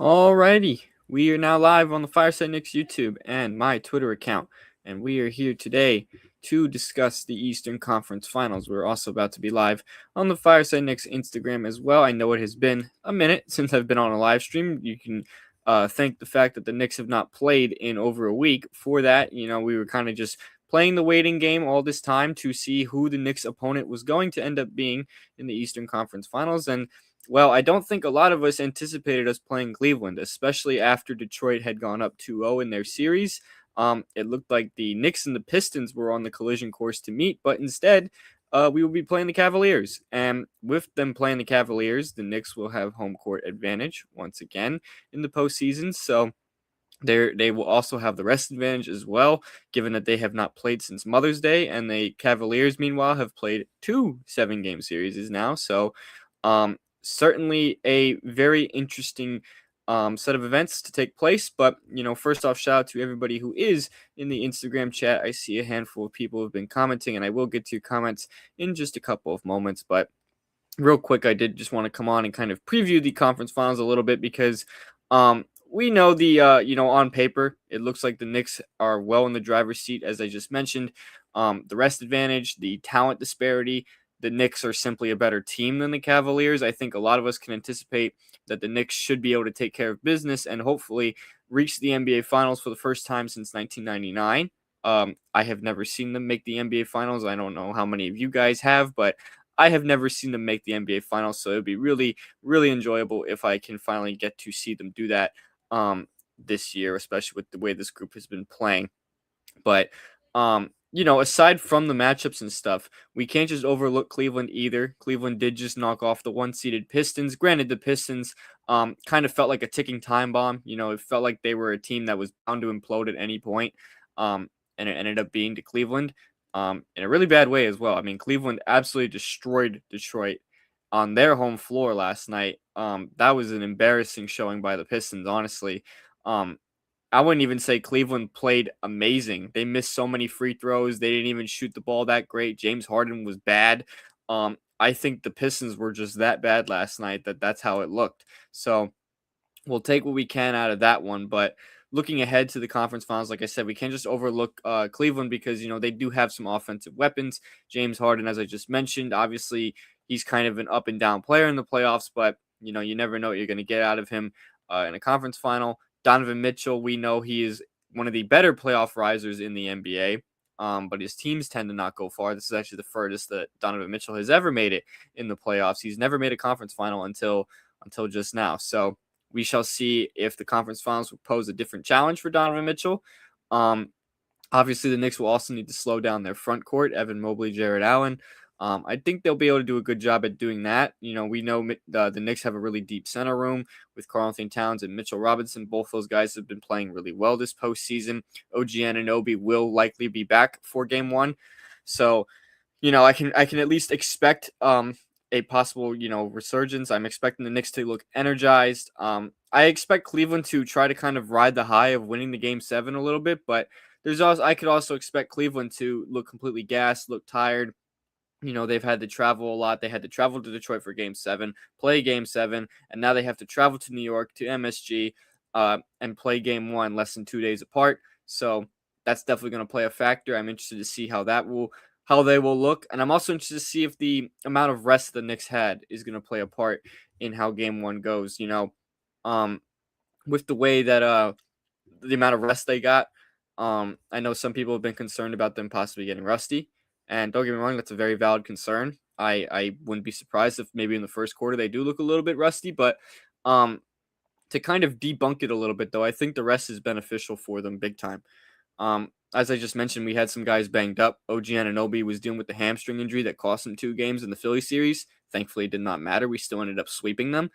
Alrighty, we are now live on the Fireside Knicks YouTube and my Twitter account, and we are here today to discuss the Eastern Conference Finals. We're also about to be live on the Fireside Knicks Instagram as well. I know it has been a minute since I've been on a live stream. You can thank the fact that the Knicks have not played in over a week. For that, we were kind of just playing the waiting game all this time to see who the Knicks opponent was going to end up being in the Eastern Conference Finals, and well, I don't think a lot of us anticipated us playing Cleveland, especially after Detroit had gone up 2-0 in their series. It looked like the Knicks and the Pistons were on the collision course to meet, but instead, we will be playing the Cavaliers. And with them playing the Cavaliers, the Knicks will have home court advantage once again in the postseason. So they will also have the rest advantage as well, given that they have not played since Mother's Day, and the Cavaliers, meanwhile, have played two 7-game series now. So, certainly a very interesting set of events to take place. But first off, shout out to everybody who is in the Instagram chat. I see a handful of people have been commenting, and I will get to your comments in just a couple of moments. But real quick, I did just want to come on and kind of preview the conference finals a little bit because we know on paper, it looks like the Knicks are well in the driver's seat, as I just mentioned. The rest advantage, the talent disparity, the Knicks are simply a better team than the Cavaliers. I think a lot of us can anticipate that the Knicks should be able to take care of business and hopefully reach the NBA Finals for the first time since 1999. I have never seen them make the NBA Finals. I don't know how many of you guys have, but I have never seen them make the NBA Finals, so it would be really, really enjoyable if I can finally get to see them do that this year, especially with the way this group has been playing. But aside from the matchups and stuff, we can't just overlook Cleveland either. Cleveland did just knock off the one-seeded Pistons. Granted, the Pistons kind of felt like a ticking time bomb. It felt like they were a team that was bound to implode at any point, and it ended up being to Cleveland in a really bad way as well. I mean, Cleveland absolutely destroyed Detroit on their home floor last night. That was an embarrassing showing by the Pistons, honestly. I wouldn't even say Cleveland played amazing. They missed so many free throws. They didn't even shoot the ball that great. James Harden was bad. I think the Pistons were just that bad last night that's how it looked. So we'll take what we can out of that one. But looking ahead to the conference finals, like I said, we can't just overlook Cleveland because, they do have some offensive weapons. James Harden, as I just mentioned, obviously he's kind of an up and down player in the playoffs, but, you never know what you're going to get out of him in a conference final. Donovan Mitchell, we know he is one of the better playoff risers in the NBA, but his teams tend to not go far. This is actually the furthest that Donovan Mitchell has ever made it in the playoffs. He's never made a conference final until just now. So we shall see if the conference finals will pose a different challenge for Donovan Mitchell. Obviously, the Knicks will also need to slow down their front court, Evan Mobley, Jared Allen. I think they'll be able to do a good job at doing that. We know the Knicks have a really deep center room with Karl-Anthony Towns and Mitchell Robinson. Both those guys have been playing really well this postseason. OG Anunoby will likely be back for Game 1. So, I can at least expect a possible, resurgence. I'm expecting the Knicks to look energized. I expect Cleveland to try to kind of ride the high of winning the Game 7 a little bit, but I could also expect Cleveland to look completely gassed, look tired. They've had to travel a lot. They had to travel to Detroit for Game 7, play Game 7, and now they have to travel to New York, to MSG, and play Game 1 less than 2 days apart. So that's definitely going to play a factor. I'm interested to see how they will look, and I'm also interested to see if the amount of rest the Knicks had is going to play a part in how Game 1 goes. With the way that the amount of rest they got, I know some people have been concerned about them possibly getting rusty. And don't get me wrong, that's a very valid concern. I wouldn't be surprised if maybe in the first quarter they do look a little bit rusty, but to kind of debunk it a little bit, though, I think the rest is beneficial for them big time. As I just mentioned, we had some guys banged up. OG Anunoby was dealing with the hamstring injury that cost him 2 games in the Philly series. Thankfully, it did not matter. We still ended up sweeping them.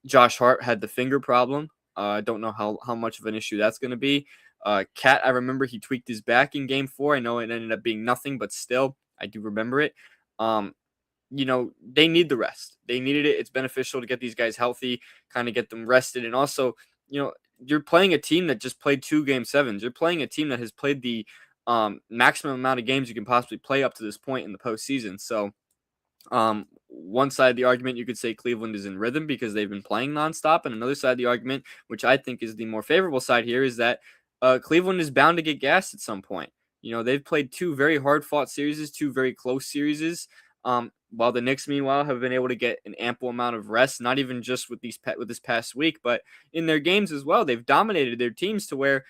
Josh Hart had the finger problem. I don't know how much of an issue that's going to be. Cat, I remember he tweaked his back in Game 4. I know it ended up being nothing, but still, I do remember it. They need the rest. They needed it. It's beneficial to get these guys healthy, kind of get them rested. And also, you're playing a team that just played 2 Game 7s. You're playing a team that has played the maximum amount of games you can possibly play up to this point in the postseason. So one side of the argument, you could say Cleveland is in rhythm because they've been playing nonstop, and another side of the argument, which I think is the more favorable side here, is that Cleveland is bound to get gassed at some point. They've played two very hard-fought series, two very close series. While the Knicks, meanwhile, have been able to get an ample amount of rest, not even just with this past week, but in their games as well. They've dominated their teams to where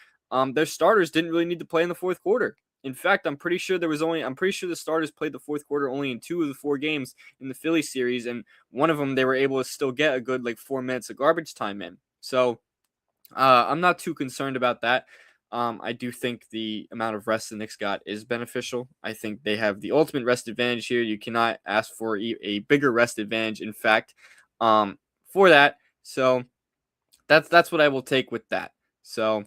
their starters didn't really need to play in the fourth quarter. In fact, I'm pretty sure the starters played the fourth quarter only in 2 of the 4 games in the Philly series, and one of them they were able to still get a good 4 minutes of garbage time in. So I'm not too concerned about that. I do think the amount of rest the Knicks got is beneficial. I think they have the ultimate rest advantage here. You cannot ask for a bigger rest advantage, in fact, for that. So that's what I will take with that. So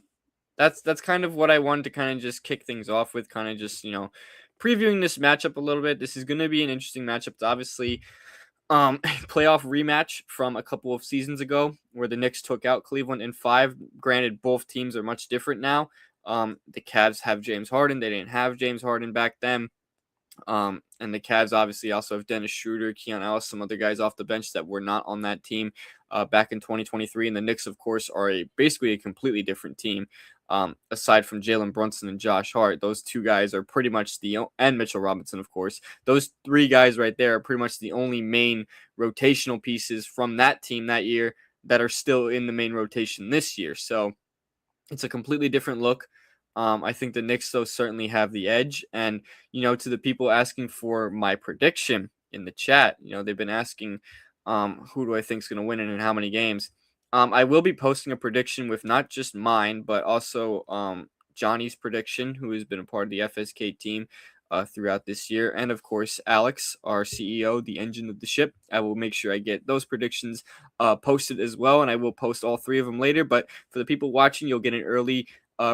that's kind of what I wanted to kind of just kick things off with, kind of just previewing this matchup a little bit. This is going to be an interesting matchup. It's obviously playoff rematch from a couple of seasons ago where the Knicks took out Cleveland in 5. Granted, both teams are much different now. The Cavs have James Harden. They didn't have James Harden back then. And the Cavs obviously also have Dennis Schroeder, Keon Ellis, some other guys off the bench that were not on that team back in 2023. And the Knicks, of course, are basically a completely different team. Aside from Jalen Brunson and Josh Hart, those 2 guys are pretty much and Mitchell Robinson, of course. Those 3 guys right there are pretty much the only main rotational pieces from that team that year that are still in the main rotation this year. So it's a completely different look. I think the Knicks, though, certainly have the edge. And, to the people asking for my prediction in the chat, they've been asking who do I think is going to win it and how many games. I will be posting a prediction with not just mine, but also Johnny's prediction, who has been a part of the FSK team throughout this year. And, of course, Alex, our CEO, the engine of the ship. I will make sure I get those predictions posted as well, and I will post all 3 of them later. But for the people watching, you'll get an early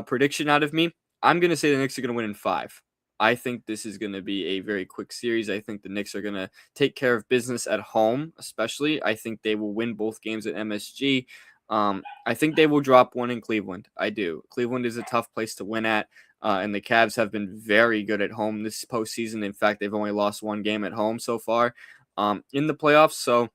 prediction out of me. I'm going to say the Knicks are going to win in 5. I think this is going to be a very quick series. I think the Knicks are going to take care of business at home, especially. I think they will win both games at MSG. I think they will drop one in Cleveland. I do. Cleveland is a tough place to win at, and the Cavs have been very good at home this postseason. In fact, they've only lost 1 game at home so far in the playoffs. So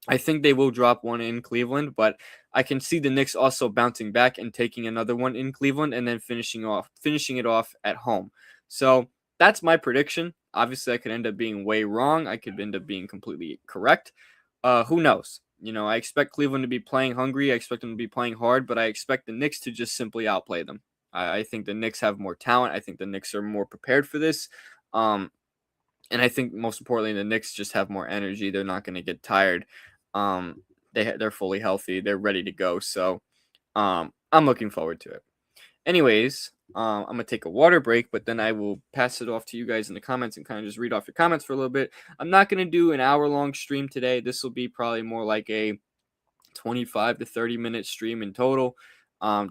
I think they will drop one in Cleveland, but I can see the Knicks also bouncing back and taking another one in Cleveland and then finishing it off at home. So that's my prediction. Obviously, I could end up being way wrong. I could end up being completely correct. Who knows? I expect Cleveland to be playing hungry. I expect them to be playing hard, but I expect the Knicks to just simply outplay them. I think the Knicks have more talent. I think the Knicks are more prepared for this. And I think most importantly, the Knicks just have more energy. They're not going to get tired. They're fully healthy. They're ready to go. So I'm looking forward to it. Anyways, I'm going to take a water break, but then I will pass it off to you guys in the comments and kind of just read off your comments for a little bit. I'm not going to do an hour-long stream today. This will be probably more like a 25 to 30-minute stream in total,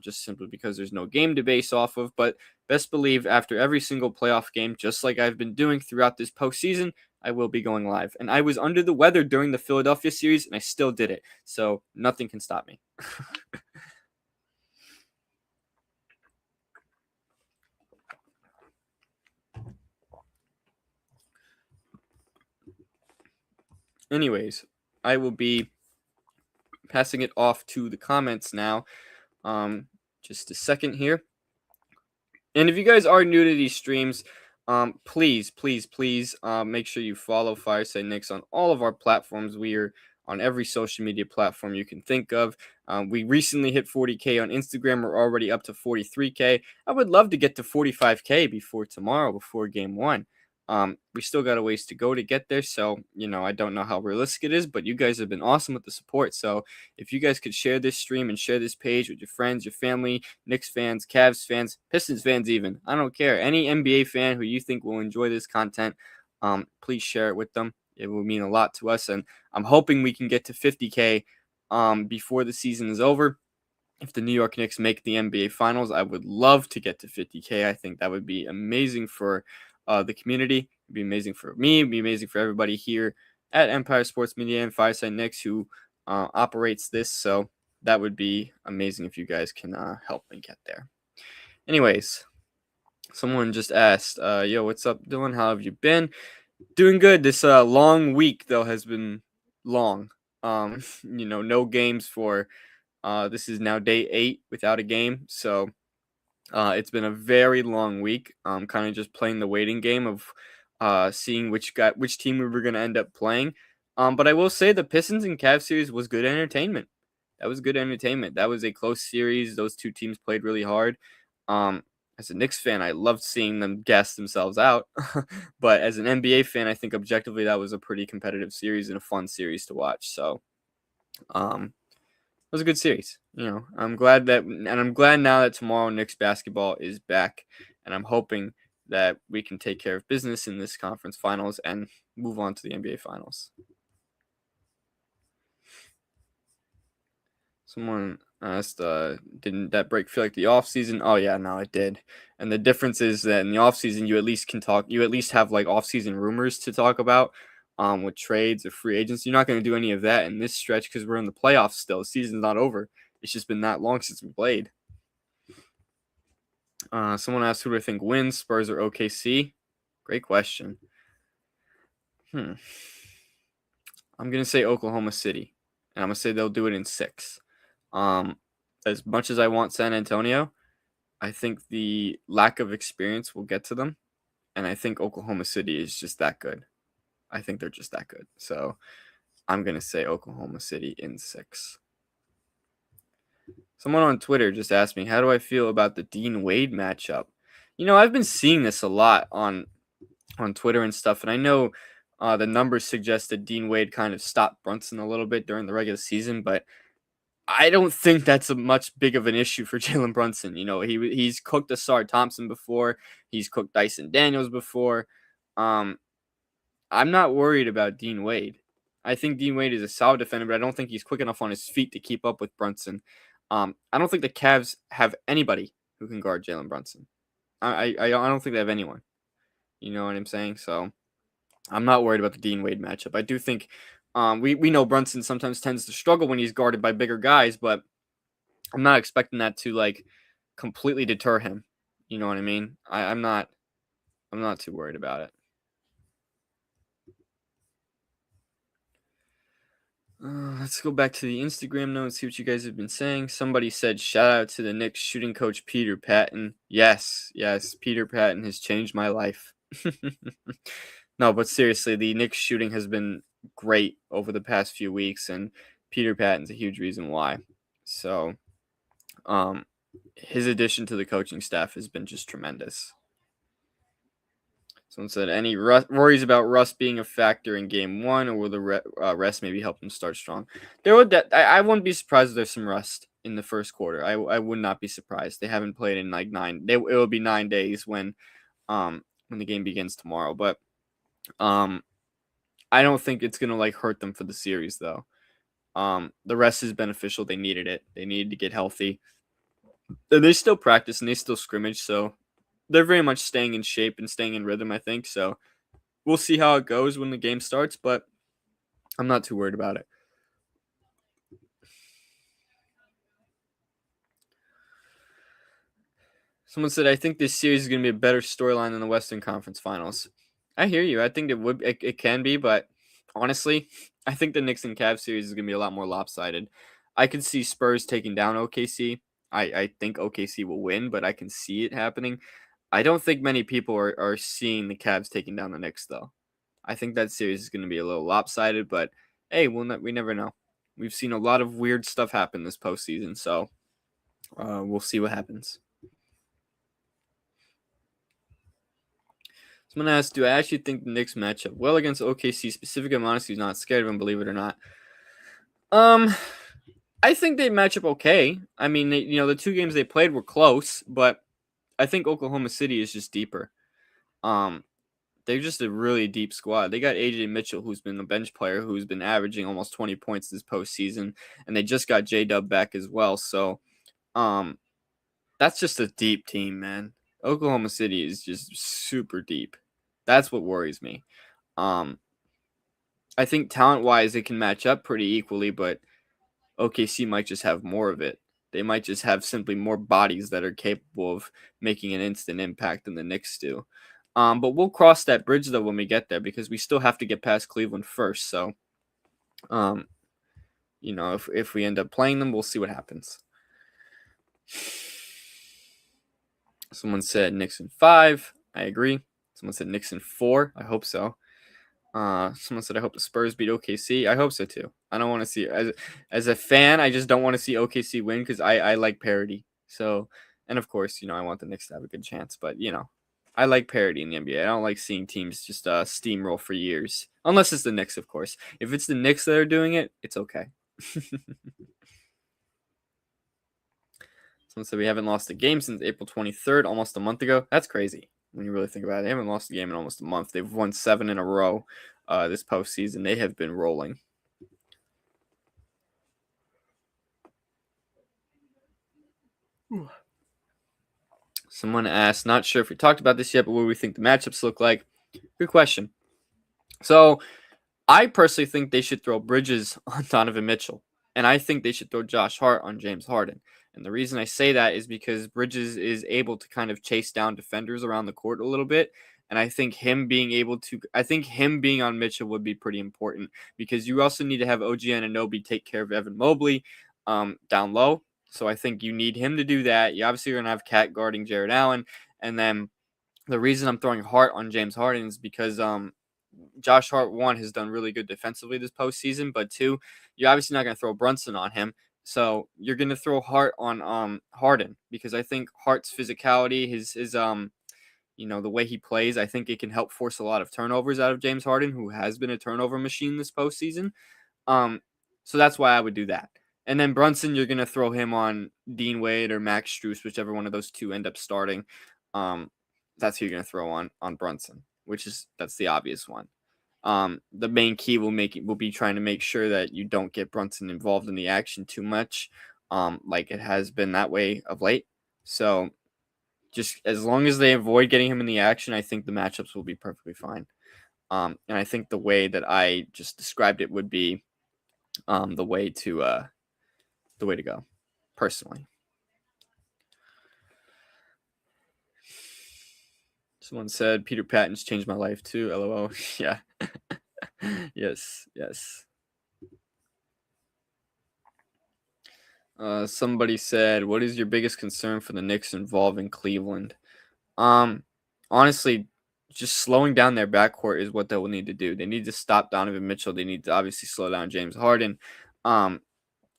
just simply because there's no game to base off of. But best believe after every single playoff game, just like I've been doing throughout this postseason, I will be going live. And I was under the weather during the Philadelphia series, and I still did it. So nothing can stop me. Anyways, I will be passing it off to the comments now. Just a second here. And if you guys are new to these streams, please make sure you follow Fireside Knicks on all of our platforms. We are on every social media platform you can think of. We recently hit 40K on Instagram. We're already up to 43K. I would love to get to 45K before tomorrow, before game 1. We still got a ways to go to get there. So, I don't know how realistic it is, but you guys have been awesome with the support. So if you guys could share this stream and share this page with your friends, your family, Knicks fans, Cavs fans, Pistons fans even, I don't care. Any NBA fan who you think will enjoy this content, please share it with them. It will mean a lot to us. And I'm hoping we can get to 50K before the season is over. If the New York Knicks make the NBA Finals, I would love to get to 50K. I think that would be amazing for the community. It'd be amazing for me. It'd be amazing for everybody here at Empire Sports Media and Fireside Knicks who operates this. So that would be amazing if you guys can help me get there. Anyways, someone just asked, yo, what's up, Dylan? How have you been? Doing good. This long week though has been long. No games for this is now day 8 without a game. So it's been a very long week. Kind of just playing the waiting game of seeing which team we were going to end up playing. But I will say the Pistons and Cavs series was good entertainment. That was good entertainment. That was a close series. Those two teams played really hard. Um, as a Knicks fan, I loved seeing them gas themselves out. But as an NBA fan, I think objectively that was a pretty competitive series and a fun series to watch. So it was a good series. I'm glad now that tomorrow Knicks basketball is back, and I'm hoping that we can take care of business in this conference finals and move on to the NBA finals. Someone asked, didn't that break feel like the offseason? Oh yeah, no, it did. And the difference is that in the offseason you at least have like offseason rumors to talk about. With trades or free agents. You're not going to do any of that in this stretch because we're in the playoffs still. The season's not over. It's just been that long since we played. Someone asked who do I think wins, Spurs or OKC? Great question. I'm going to say Oklahoma City, and I'm going to say they'll do it in 6. As much as I want San Antonio, I think the lack of experience will get to them, and I think Oklahoma City is just that good. I think they're just that good. So I'm going to say Oklahoma City in 6. Someone on Twitter just asked me, how do I feel about the Dean Wade matchup? I've been seeing this a lot on Twitter and stuff, and I know the numbers suggest that Dean Wade kind of stopped Brunson a little bit during the regular season, but I don't think that's a much big of an issue for Jalen Brunson. He's cooked Asar Thompson before. He's cooked Dyson Daniels before. I'm not worried about Dean Wade. I think Dean Wade is a solid defender, but I don't think he's quick enough on his feet to keep up with Brunson. I don't think the Cavs have anybody who can guard Jalen Brunson. I don't think they have anyone. You know what I'm saying? So I'm not worried about the Dean Wade matchup. I do think we know Brunson sometimes tends to struggle when he's guarded by bigger guys, but I'm not expecting that to like completely deter him. You know what I mean? I'm not too worried about it. Let's go back to the Instagram note and see what you guys have been saying. Somebody said, shout out to the Knicks shooting coach Peter Patton. Yes, Peter Patton has changed my life. No, but seriously, the Knicks shooting has been great over the past few weeks, and Peter Patton's a huge reason why. So, his addition to the coaching staff has been just tremendous. Someone said, any worries about Russ being a factor in game 1, or will the rest maybe help them start strong? I wouldn't be surprised if there's some rust in the first quarter. I would not be surprised. They haven't played in like it will be 9 days when the game begins tomorrow. But I don't think it's gonna like hurt them for the series though. The rest is beneficial. They needed it. They needed to get healthy. And they still practice and they still scrimmage, so they're very much staying in shape and staying in rhythm, I think. So we'll see how it goes when the game starts, but I'm not too worried about it. Someone said, I think this series is going to be a better storyline than the Western Conference Finals. I hear you. I think it can be, but honestly, I think the Knicks and Cavs series is going to be a lot more lopsided. I could see Spurs taking down OKC. I think OKC will win, but I can see it happening. I don't think many people are seeing the Cavs taking down the Knicks, though. I think that series is going to be a little lopsided, but hey, we never know. We've seen a lot of weird stuff happen this postseason, so we'll see what happens. Someone asked, do I actually think the Knicks match up well against OKC? Specifically, I'm honestly not scared of them, believe it or not. I think they match up okay. I mean, the 2 games they played were close, but I think Oklahoma City is just deeper. They're just a really deep squad. They got AJ Mitchell, who's been a bench player, who's been averaging almost 20 points this postseason, and they just got J-Dub back as well. So, that's just a deep team, man. Oklahoma City is just super deep. That's what worries me. I think talent-wise, they can match up pretty equally, but OKC might just have more of it. They might just have simply more bodies that are capable of making an instant impact than the Knicks do. But we'll cross that bridge though when we get there because we still have to get past Cleveland first. So, if we end up playing them, we'll see what happens. Someone said Knicks in 5. I agree. Someone said Knicks in 4. I hope so. Someone said I hope the Spurs beat OKC. I hope so too. I don't want to see as a fan. I just don't want to see OKC win because I like parity. So, and of course, I want the Knicks to have a good chance. But I like parity in the NBA. I don't like seeing teams just steamroll for years, unless it's the Knicks, of course. If it's the Knicks that are doing it, it's okay. Someone said we haven't lost a game since April 23rd, almost a month ago. That's crazy when you really think about it. They haven't lost a game in almost a month. They've won 7 in a row this postseason. They have been rolling. Someone asked, not sure if we talked about this yet, but what do we think the matchups look like? Good question. So I personally think they should throw Bridges on Donovan Mitchell, and I think they should throw Josh Hart on James Harden. And the reason I say that is because Bridges is able to kind of chase down defenders around the court a little bit. And I think him being on Mitchell would be pretty important because you also need to have OG Anunoby take care of Evan Mobley down low. So I think you need him to do that. You obviously are going to have Cat guarding Jared Allen. And then the reason I'm throwing Hart on James Harden is because Josh Hart, 1, has done really good defensively this postseason, but 2, you're obviously not going to throw Brunson on him. So you're going to throw Hart on Harden because I think Hart's physicality, his the way he plays, I think it can help force a lot of turnovers out of James Harden, who has been a turnover machine this postseason. So that's why I would do that. And then Brunson, you're going to throw him on Dean Wade or Max Strus, whichever one of those two end up starting. That's who you're going to throw on Brunson, that's the obvious one. The main key will be trying to make sure that you don't get Brunson involved in the action too much, like it has been that way of late. So just as long as they avoid getting him in the action, I think the matchups will be perfectly fine. And I think the way that I just described it would be the way to go, personally. Someone said Peter Patton's changed my life too. LOL. Yeah. Yes. Somebody said, "What is your biggest concern for the Knicks involving Cleveland?" Honestly, just slowing down their backcourt is what they will need to do. They need to stop Donovan Mitchell. They need to obviously slow down James Harden. I'm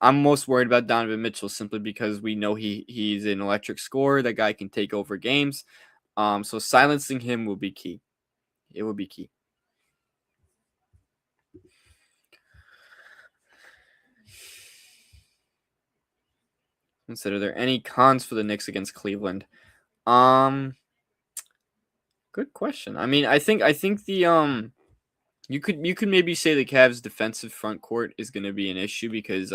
most worried about Donovan Mitchell simply because we know he's an electric scorer. That guy can take over games. So silencing him will be key. It will be key. Are there any cons for the Knicks against Cleveland? Good question. I mean, I think the you could maybe say the Cavs' defensive front court is going to be an issue because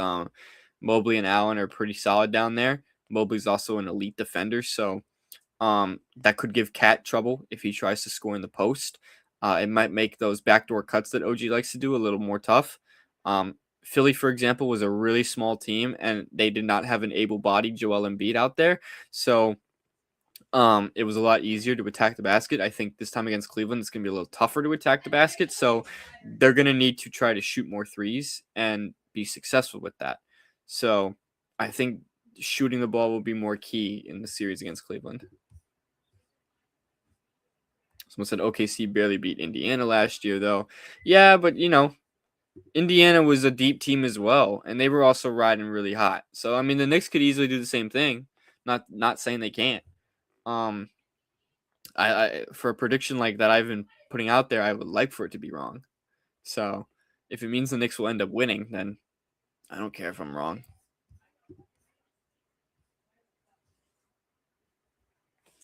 Mobley and Allen are pretty solid down there. Mobley's also an elite defender, so that could give Cat trouble if he tries to score in the post. It might make those backdoor cuts that OG likes to do a little more tough. Philly, for example, was a really small team, and they did not have an able-bodied Joel Embiid out there. So it was a lot easier to attack the basket. I think this time against Cleveland, it's going to be a little tougher to attack the basket. So they're going to need to try to shoot more threes and be successful with that. So I think shooting the ball will be more key in the series against Cleveland. Someone said OKC barely beat Indiana last year, though. Yeah, but, Indiana was a deep team as well, and they were also riding really hot. So, I mean, the Knicks could easily do the same thing. Not saying they can't. I for a prediction like that I've been putting out there, I would like for it to be wrong. So, if it means the Knicks will end up winning, then I don't care if I'm wrong.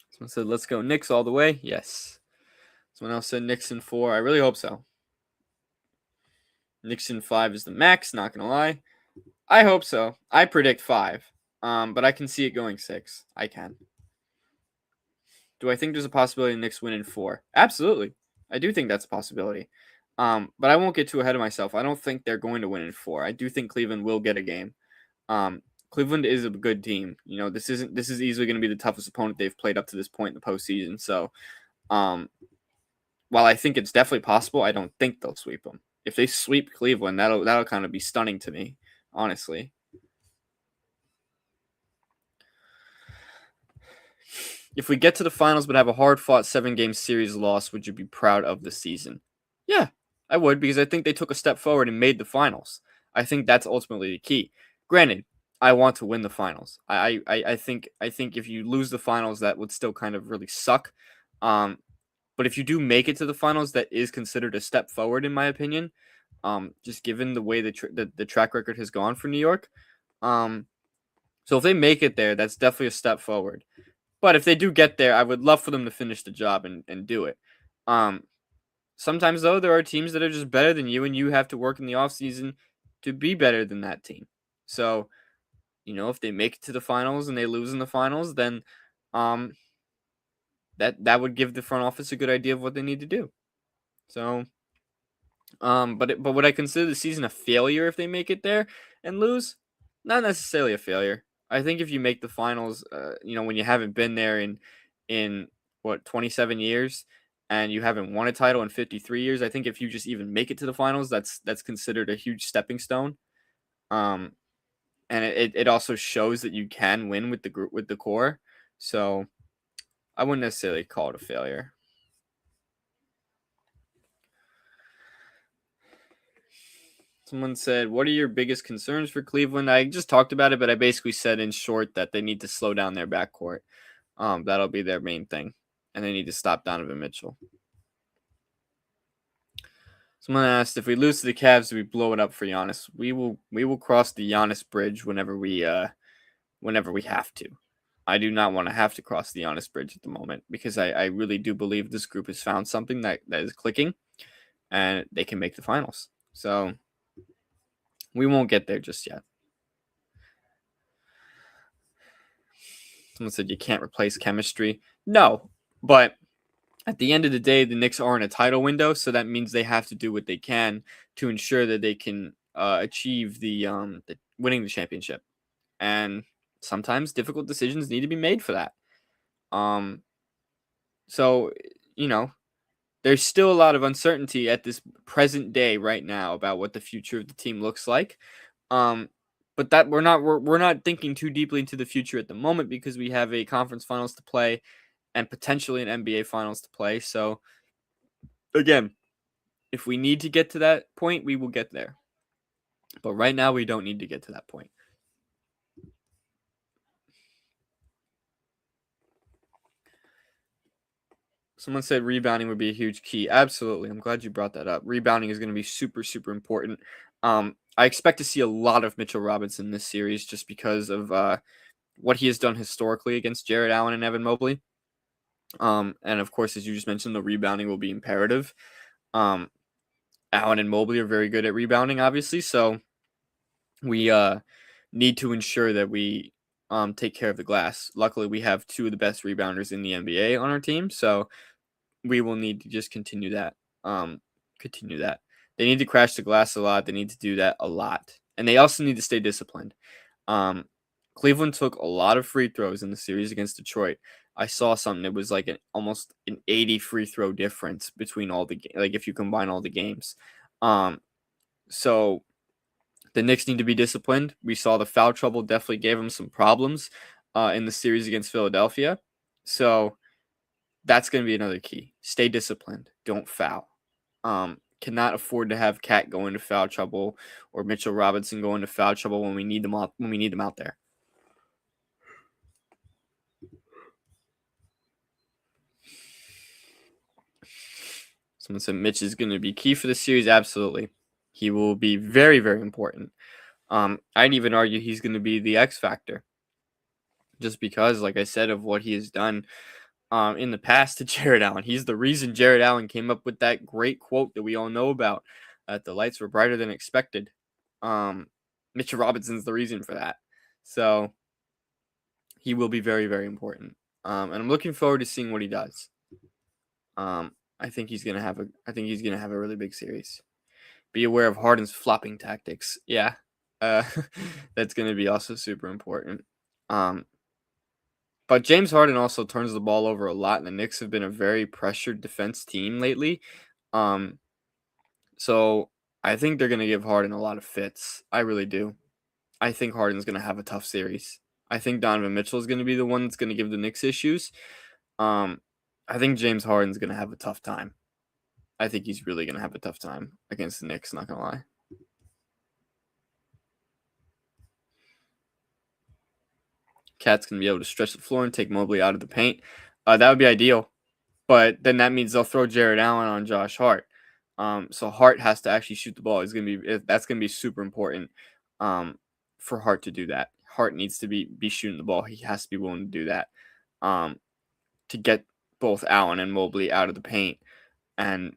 Someone said, "Let's go Knicks all the way." Yes. Someone else said Knicks in 4. I really hope so. Knicks in 5 is the max. Not gonna lie. I hope so. I predict 5. But I can see it going 6. I can. Do I think there's a possibility the Knicks win in 4? Absolutely. I do think that's a possibility. But I won't get too ahead of myself. I don't think they're going to win in 4. I do think Cleveland will get a game. Cleveland is a good team. This is easily going to be the toughest opponent they've played up to this point in the postseason. So While I think it's definitely possible, I don't think they'll sweep them. If they sweep Cleveland, that'll kind of be stunning to me, honestly. If we get to the finals but have a hard-fought 7-game series loss, would you be proud of the season? Yeah, I would, because I think they took a step forward and made the finals. I think that's ultimately the key. Granted, I want to win the finals. I think if you lose the finals, that would still kind of really suck. But if you do make it to the finals, that is considered a step forward, in my opinion. Just given the way the track record has gone for New York. So if they make it there, that's definitely a step forward. But if they do get there, I would love for them to finish the job and do it. Sometimes, though, there are teams that are just better than you, and you have to work in the offseason to be better than that team. So, if they make it to the finals and they lose in the finals, then that would give the front office a good idea of what they need to do. So, but would I consider the season a failure if they make it there and lose? Not necessarily a failure. I think if you make the finals, when you haven't been there in what 27 years and you haven't won a title in 53 years, I think if you just even make it to the finals, that's considered a huge stepping stone. And it also shows that you can win with the group with the core. So I wouldn't necessarily call it a failure. Someone said, "What are your biggest concerns for Cleveland?" I just talked about it, but I basically said in short that they need to slow down their backcourt. That'll be their main thing, and they need to stop Donovan Mitchell. Someone asked, if we lose to the Cavs, do we blow it up for Giannis? We will cross the Giannis bridge whenever we have to. I do not want to have to cross the Giannis bridge at the moment, because I really do believe this group has found something that is clicking, and they can make the finals. So we won't get there just yet. Someone said you can't replace chemistry. No, but at the end of the day, the Knicks are in a title window, so that means they have to do what they can to ensure that they can achieve the winning the championship. And sometimes difficult decisions need to be made for that. So there's still a lot of uncertainty at this present day right now about what the future of the team looks like. But that we're not thinking too deeply into the future at the moment, because we have a conference finals to play and potentially an NBA finals to play. So again, if we need to get to that point, we will get there. But right now, we don't need to get to that point. Someone said rebounding would be a huge key. Absolutely. I'm glad you brought that up. Rebounding is going to be super, super important. I expect to see a lot of Mitchell Robinson this series, just because of what he has done historically against Jared Allen and Evan Mobley. And of course, as you just mentioned, the rebounding will be imperative. Allen and Mobley are very good at rebounding, obviously. So we need to ensure that we take care of the glass. Luckily, we have two of the best rebounders in the NBA on our team, so we will need to just continue that. They need to crash the glass a lot. They need to do that a lot, and they also need to stay disciplined. Cleveland took a lot of free throws in the series against Detroit. I saw something. It was like almost an 80 free throw difference between all the if you combine all the games. So the Knicks need to be disciplined. We saw the foul trouble definitely gave them some problems in the series against Philadelphia. So that's going to be another key. Stay disciplined. Don't foul. Cannot afford to have Cat go into foul trouble or Mitchell Robinson go into foul trouble when we need them out there. Someone said Mitch is going to be key for the series. Absolutely. He will be very, very important. I'd even argue he's going to be the X factor, just because, like I said, of what he has done in the past to Jared Allen. He's the reason Jared Allen came up with that great quote that we all know about, that the lights were brighter than expected. Mitchell Robinson's the reason for that. So he will be very, very important. And I'm looking forward to seeing what he does. I think he's gonna have a really big series. Be aware of Harden's flopping tactics. Yeah. That's gonna be also super important. But James Harden also turns the ball over a lot, and the Knicks have been a very pressured defense team lately. Um, so I think they're going to give Harden a lot of fits. I really do. I think Harden's going to have a tough series. I think Donovan Mitchell is going to be the one that's going to give the Knicks issues. Um, I think James Harden's going to have a tough time. I think he's really going to have a tough time against the Knicks, not going to lie. Cat's going to be able to stretch the floor and take Mobley out of the paint. That would be ideal. But then that means they'll throw Jared Allen on Josh Hart. So Hart has to actually shoot the ball. That's going to be super important for Hart to do that. Hart needs to be shooting the ball. He has to be willing to do that to get both Allen and Mobley out of the paint and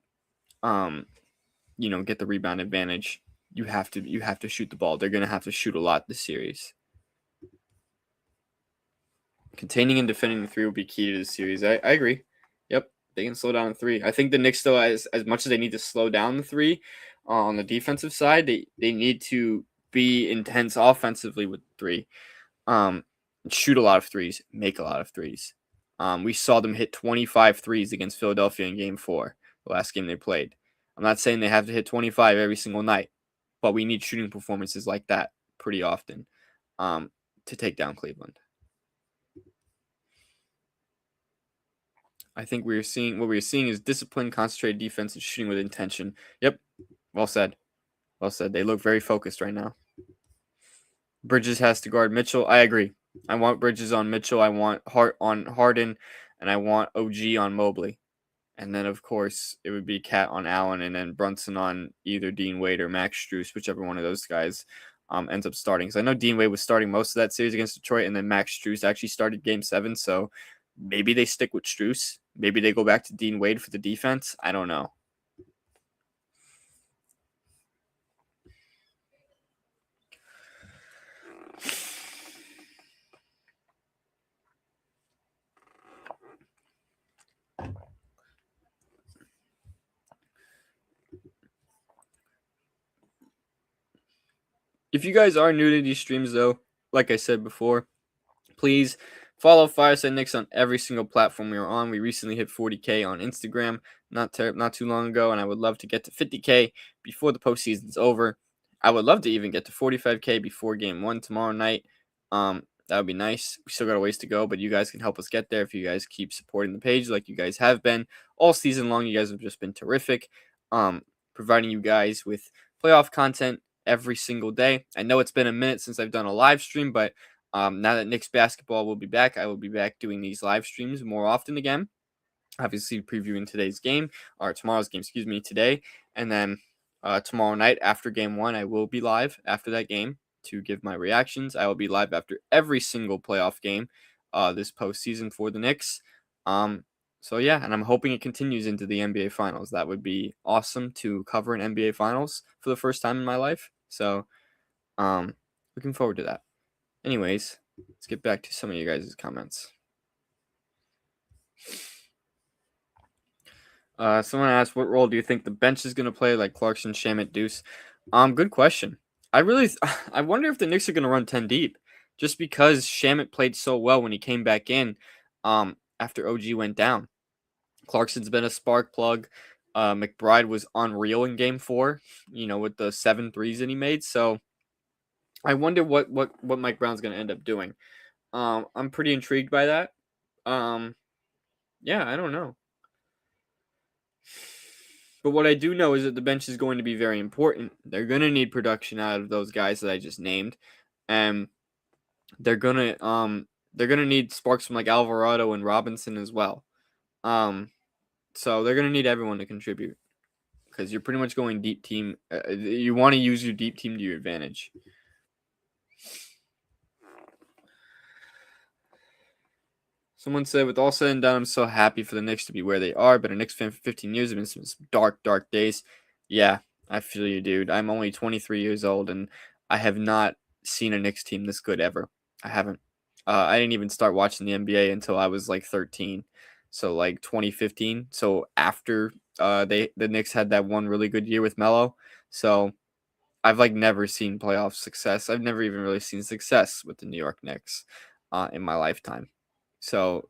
get the rebound advantage. You have to shoot the ball. They're going to have to shoot a lot this series. Containing and defending the three will be key to this series. I agree. Yep, they can slow down the three. I think the Knicks still, as much as they need to slow down the three on the defensive side, they need to be intense offensively with three. Shoot a lot of threes, make a lot of threes. We saw them hit 25 threes against Philadelphia in Game 4, the last game they played. I'm not saying they have to hit 25 every single night, but we need shooting performances like that pretty often to take down Cleveland. I think what we're seeing is disciplined, concentrated defense and shooting with intention. Yep, well said. Well said. They look very focused right now. Bridges has to guard Mitchell. I agree. I want Bridges on Mitchell. I want Hart on Harden, and I want OG on Mobley. And then, of course, it would be Cat on Allen, and then Brunson on either Dean Wade or Max Strus, whichever one of those guys ends up starting. So I know Dean Wade was starting most of that series against Detroit, and then Max Strus actually started Game 7. So maybe they stick with Strus. Maybe they go back to Dean Wade for the defense. I don't know. If you guys are new to these streams, though, like I said before, please follow Fireside Knicks on every single platform we are on. We recently hit 40K on Instagram not too long ago, and I would love to get to 50K before the postseason's over. I would love to even get to 45K before Game 1 tomorrow night. That would be nice. We still got a ways to go, but you guys can help us get there if you guys keep supporting the page like you guys have been all season long. You guys have just been terrific, providing you guys with playoff content every single day. I know it's been a minute since I've done a live stream, but now that Knicks basketball will be back, I will be back doing these live streams more often again. Obviously, previewing tomorrow's game, today. And then tomorrow night after Game 1, I will be live after that game to give my reactions. I will be live after every single playoff game this postseason for the Knicks. So yeah, and I'm hoping it continues into the NBA Finals. That would be awesome to cover an NBA Finals for the first time in my life. So looking forward to that. Anyways, let's get back to some of you guys' comments. Someone asked, what role do you think the bench is going to play, like Clarkson, Shamet, Deuce? Good question. I wonder if the Knicks are going to run 10 deep, just because Shamet played so well when he came back in after OG went down. Clarkson's been a spark plug. McBride was unreal in Game 4, with the 7 threes that he made. So I wonder what Mike Brown's going to end up doing. I'm pretty intrigued by that. Yeah, I don't know. But what I do know is that the bench is going to be very important. They're going to need production out of those guys that I just named, and they're going to need sparks from like Alvarado and Robinson as well. So they're going to need everyone to contribute because you're pretty much going deep team. You want to use your deep team to your advantage. Someone said, with all said and done, I'm so happy for the Knicks to be where they are. But a Knicks fan for 15 years have been some dark, dark days. Yeah, I feel you, dude. I'm only 23 years old, and I have not seen a Knicks team this good ever. I haven't. I didn't even start watching the NBA until I was like 13. So like 2015. So after the Knicks had that one really good year with Melo. So I've like never seen playoff success. I've never even really seen success with the New York Knicks in my lifetime. So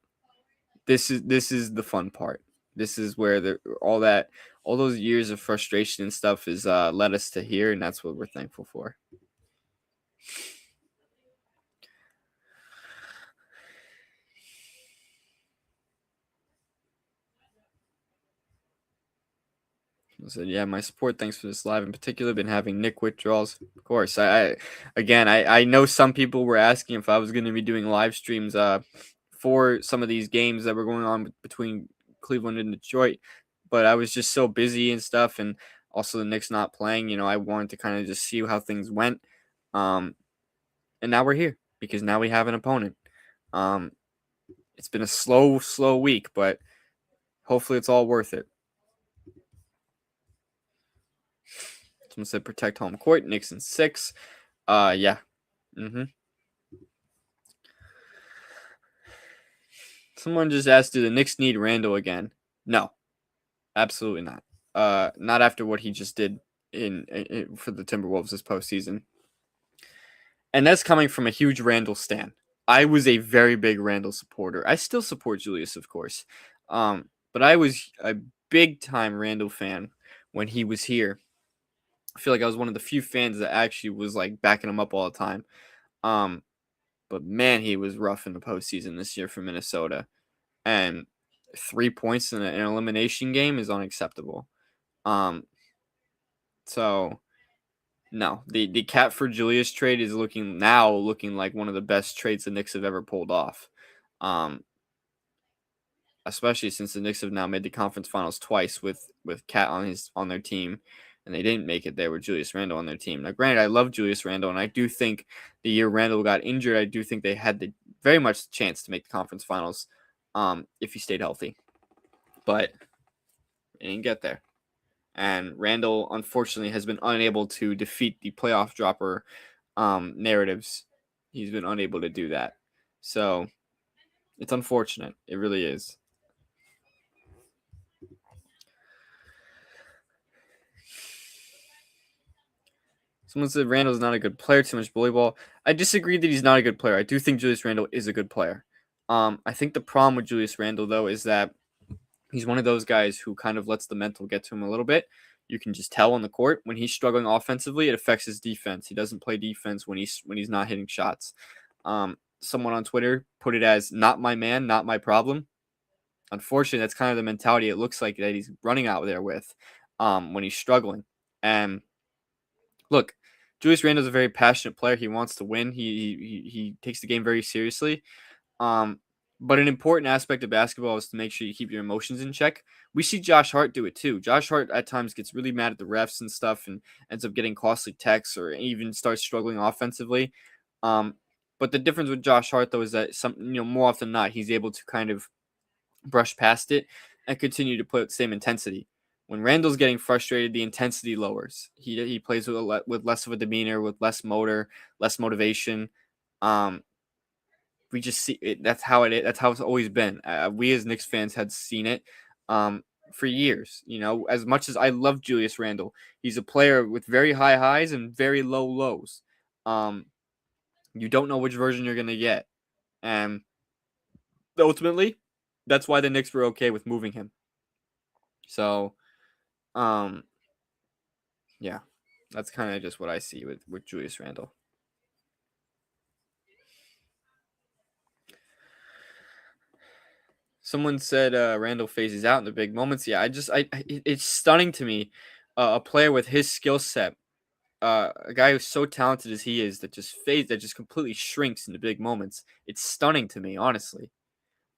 this is the fun part. This is where all those years of frustration and stuff is led us to here, and that's what we're thankful for. I said, yeah, my support. Thanks for this live. In particular, been having Nick withdrawals. Of course, I know some people were asking if I was going to be doing live streams for some of these games that were going on between Cleveland and Detroit, but I was just so busy and stuff, and also the Knicks not playing. I wanted to kind of just see how things went. And now we're here because now we have an opponent. It's been a slow week, but hopefully it's all worth it. Someone said protect home court. Knicks in 6. Yeah. Someone just asked, do the Knicks need Randall again? No, absolutely not. Not after what he just did in for the Timberwolves this postseason. And that's coming from a huge Randall stan. I was a very big Randall supporter. I still support Julius, of course. But I was a big time Randall fan when he was here. I feel like I was one of the few fans that actually was like backing him up all the time. But man, he was rough in the postseason this year for Minnesota. And 3 points in an elimination game is unacceptable. So no, the Cat for Julius trade is looking like one of the best trades the Knicks have ever pulled off. Especially since the Knicks have now made the conference finals twice with Cat on their team, and they didn't make it there with Julius Randle on their team. Now, granted, I love Julius Randle, and I do think the year Randle got injured, I do think they had the very much chance to make the conference finals, if he stayed healthy, but it didn't get there. And Randle, unfortunately, has been unable to defeat the playoff dropper narratives. He's been unable to do that. So it's unfortunate. It really is. Someone said Randle's not a good player, too much bully ball. I disagree that he's not a good player. I do think Julius Randle is a good player. I think the problem with Julius Randle, though, is that he's one of those guys who kind of lets the mental get to him a little bit. You can just tell on the court when he's struggling offensively, it affects his defense. He doesn't play defense when he's not hitting shots. Someone on Twitter put it as "not my man, not my problem." Unfortunately, that's kind of the mentality it looks like that he's running out there with when he's struggling. And look, Julius Randle is a very passionate player. He wants to win. He takes the game very seriously. But an important aspect of basketball is to make sure you keep your emotions in check. We see Josh Hart do it too. Josh Hart at times gets really mad at the refs and stuff and ends up getting costly texts or even starts struggling offensively. But the difference with Josh Hart though is that more often than not he's able to kind of brush past it and continue to put the same intensity. When Randall's getting frustrated, the intensity lowers. He plays with less of a demeanor, with less motor, less motivation. We just see it. That's how it is. That's how it's always been. We as Knicks fans had seen it for years. As much as I love Julius Randle, he's a player with very high highs and very low lows. You don't know which version you're gonna get, and ultimately, that's why the Knicks were okay with moving him. So, yeah, that's kind of just what I see with Julius Randle. Someone said Randall phases out in the big moments. Yeah, it's stunning to me, a player with his skill set, a guy who's so talented as he is, that just completely shrinks in the big moments. It's stunning to me, honestly.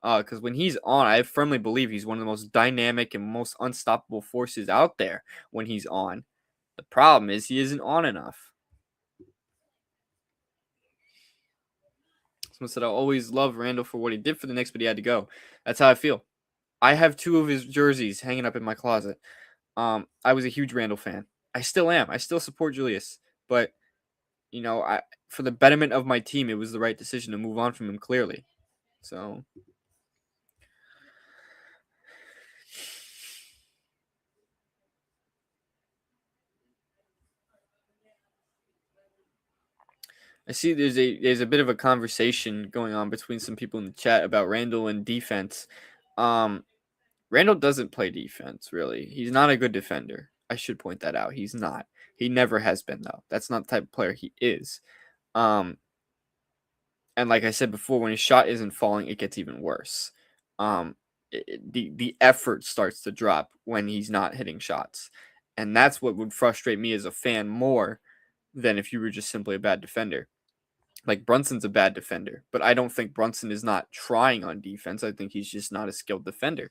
Because when he's on, I firmly believe he's one of the most dynamic and most unstoppable forces out there when he's on. The problem is he isn't on enough. Someone said I always loved Randall for what he did for the Knicks, but he had to go. That's how I feel. I have 2 of his jerseys hanging up in my closet. I was a huge Randall fan. I still am. I still support Julius, but for the betterment of my team, it was the right decision to move on from him. Clearly, so. I see there's a bit of a conversation going on between some people in the chat about Randall and defense. Um, Randall doesn't play defense, really. He's not a good defender. I should point that out. He's not. He never has been, though. That's not the type of player he is. Um, and like I said before, when his shot isn't falling, it gets even worse. Um, the effort starts to drop when he's not hitting shots, and that's what would frustrate me as a fan more than if you were just simply a bad defender. Like Brunson's a bad defender, but I don't think Brunson is not trying on defense. I think he's just not a skilled defender.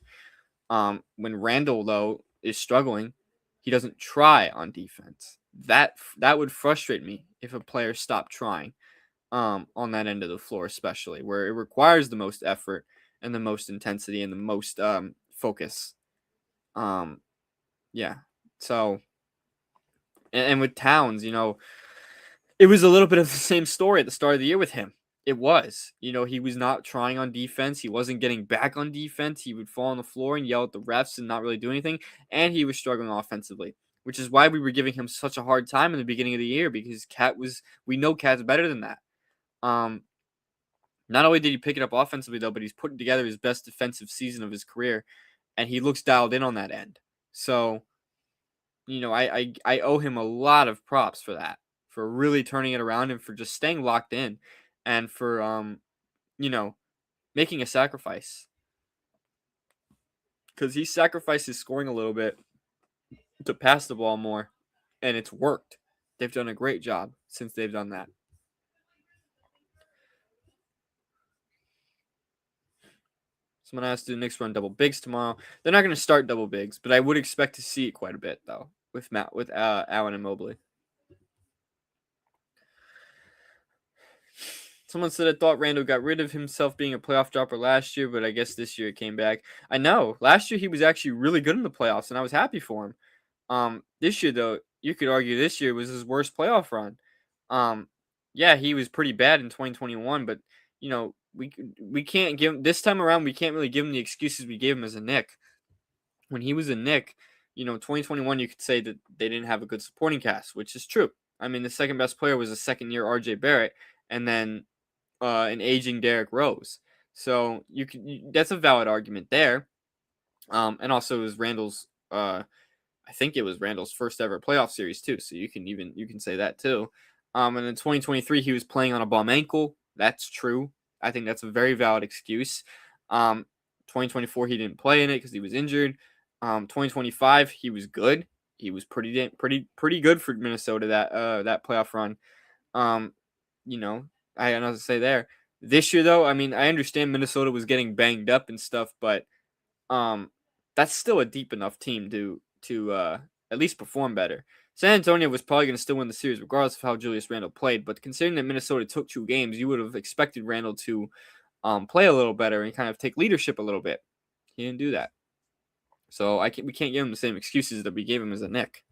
When Randall though is struggling, he doesn't try on defense. That would frustrate me if a player stopped trying. On that end of the floor, especially where it requires the most effort and the most intensity and the most focus. Um, yeah. So, and with Towns, it was a little bit of the same story at the start of the year with him. It was, he was not trying on defense. He wasn't getting back on defense. He would fall on the floor and yell at the refs and not really do anything. And he was struggling offensively, which is why we were giving him such a hard time in the beginning of the year because we know Cat's better than that. Um, Not only did he pick it up offensively, though, but he's putting together his best defensive season of his career, and he looks dialed in on that end. So, I owe him a lot of props for that, for really turning it around and for just staying locked in, and for you know, making a sacrifice because he sacrificed his scoring a little bit to pass the ball more, and it's worked. They've done a great job since they've done that. Someone asked, do the Knicks run double bigs tomorrow? They're not going to start double bigs, but I would expect to see it quite a bit though with Allen and Mobley. Someone said I thought Randall got rid of himself being a playoff dropper last year, but I guess this year it came back. I know last year he was actually really good in the playoffs, and I was happy for him. This year though, you could argue this year was his worst playoff run. Yeah, he was pretty bad in 2021, but we can't give him this time around. We can't really give him the excuses we gave him as a Knick. When he was a Knick, 2021, you could say that they didn't have a good supporting cast, which is true. I mean, the second best player was a second-year RJ Barrett, and then an aging Derrick Rose. So that's a valid argument there. And also it was Randall's. I think it was Randall's first ever playoff series too. So you can say that too. And in 2023 he was playing on a bum ankle. That's true. I think that's a very valid excuse. 2024 he didn't play in it because he was injured. 2025 he was good. He was pretty good for Minnesota that playoff run. I had nothing to say there. This year though, I mean, I understand Minnesota was getting banged up and stuff, but that's still a deep enough team to at least perform better. San Antonio was probably going to still win the series regardless of how Julius Randle played, but considering that Minnesota took 2 games, you would have expected Randle to play a little better and kind of take leadership a little bit. He didn't do that. So we can't give him the same excuses that we gave him as a Knick.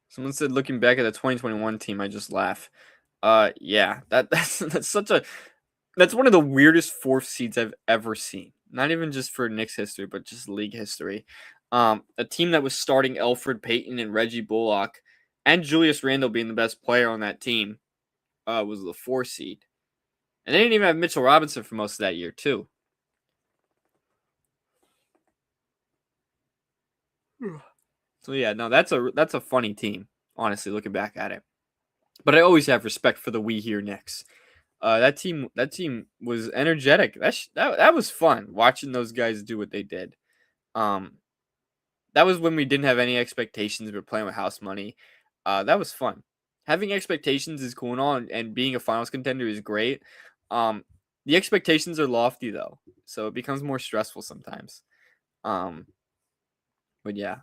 Someone said, looking back at the 2021 team, I just laugh. Yeah, that's one of the weirdest 4th seeds I've ever seen. Not even just for Knicks history, but just league history. A team that was starting Elfrid Payton and Reggie Bullock, and Julius Randle being the best player on that team, was the 4 seed, and they didn't even have Mitchell Robinson for most of that year too. So yeah, no, that's a funny team, honestly, looking back at it. But I always have respect for the We Here Knicks. That team was energetic. That was fun watching those guys do what they did. That was when we didn't have any expectations. We were playing with house money. That was fun. Having expectations is cool and all, and being a finals contender is great. The expectations are lofty though, so it becomes more stressful sometimes. But yeah.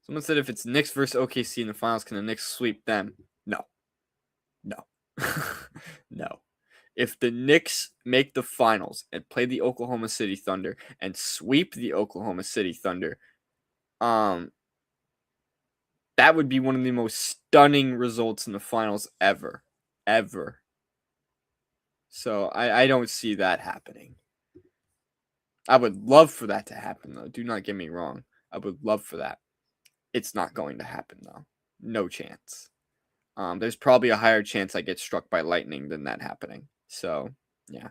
Someone said if it's Knicks versus OKC in the finals, can the Knicks sweep them? No. No. If the Knicks make the finals and play the Oklahoma City Thunder and sweep the Oklahoma City Thunder, that would be one of the most stunning results in the finals ever. Ever. So I don't see that happening. I would love for that to happen, though. Do not get me wrong. I would love for that. It's not going to happen, though. No chance. There's probably a higher chance I get struck by lightning than that happening. So, yeah.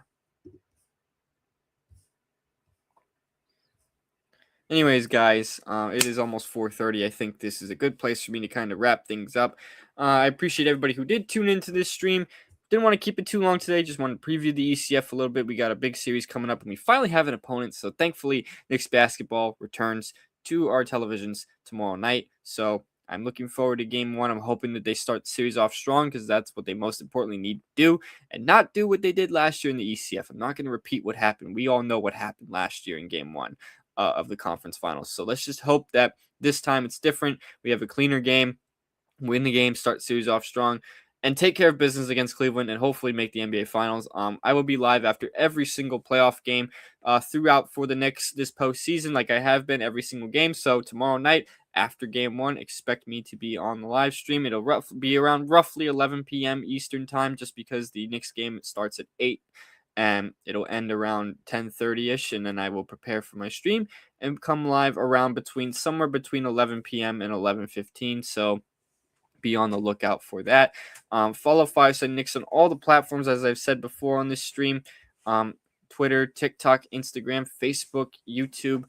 Anyways, guys, it is almost 4:30. I think this is a good place for me to kind of wrap things up. I appreciate everybody who did tune into this stream. Didn't want to keep it too long today. Just wanted to preview the ECF a little bit. We got a big series coming up, and we finally have an opponent. So thankfully, Knicks basketball returns to our televisions tomorrow night. So I'm looking forward to game one. I'm hoping that they start the series off strong because that's what they most importantly need to do and not do what they did last year in the ECF. I'm not going to repeat what happened. We all know what happened last year in game one of the conference finals. So let's just hope that this time it's different. We have a cleaner game, win the game, start the series off strong, and take care of business against Cleveland and hopefully make the NBA Finals. I will be live after every single playoff game throughout for the Knicks this postseason, like I have been every single game. So tomorrow night, after game one, expect me to be on the live stream. It'll be around roughly 11 p.m. Eastern time, just because the Knicks game starts at 8 and it'll end around 10:30ish, and then I will prepare for my stream and come live around somewhere between 11 p.m. and 11:15. So be on the lookout for that. Follow Fireside Knicks on all the platforms, as I've said before on this stream. Twitter, TikTok, Instagram, Facebook, YouTube,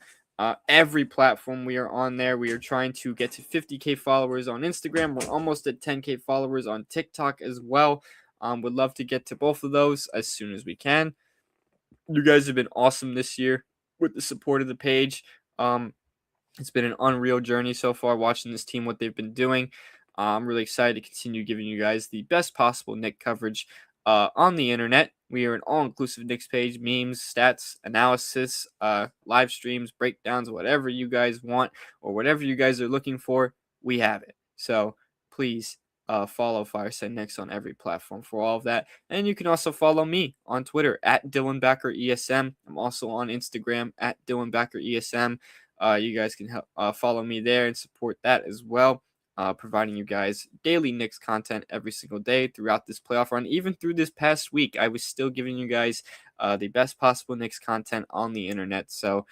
every platform we are on there. We are trying to get to 50K followers on Instagram. We're almost at 10K followers on TikTok as well. Would love to get to both of those as soon as we can. You guys have been awesome this year with the support of the page. It's been an unreal journey so far watching this team, what they've been doing. I'm really excited to continue giving you guys the best possible Knicks coverage on the internet. We are an all-inclusive Knicks page, memes, stats, analysis, live streams, breakdowns, whatever you guys want or whatever you guys are looking for, we have it. So please follow Fireside Knicks on every platform for all of that. And you can also follow me on Twitter at Dylan Backer ESM. I'm also on Instagram at Dylan Backer ESM. You guys can follow me there and support that as well. Providing you guys daily Knicks content every single day throughout this playoff run. Even through this past week, I was still giving you guys the best possible Knicks content on the internet. So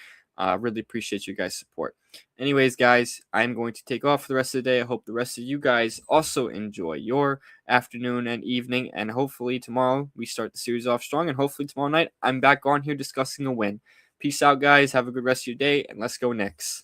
really appreciate you guys' support. Anyways, guys, I'm going to take off for the rest of the day. I hope the rest of you guys also enjoy your afternoon and evening. And hopefully tomorrow we start the series off strong. And hopefully tomorrow night I'm back on here discussing a win. Peace out, guys. Have a good rest of your day. And let's go Knicks.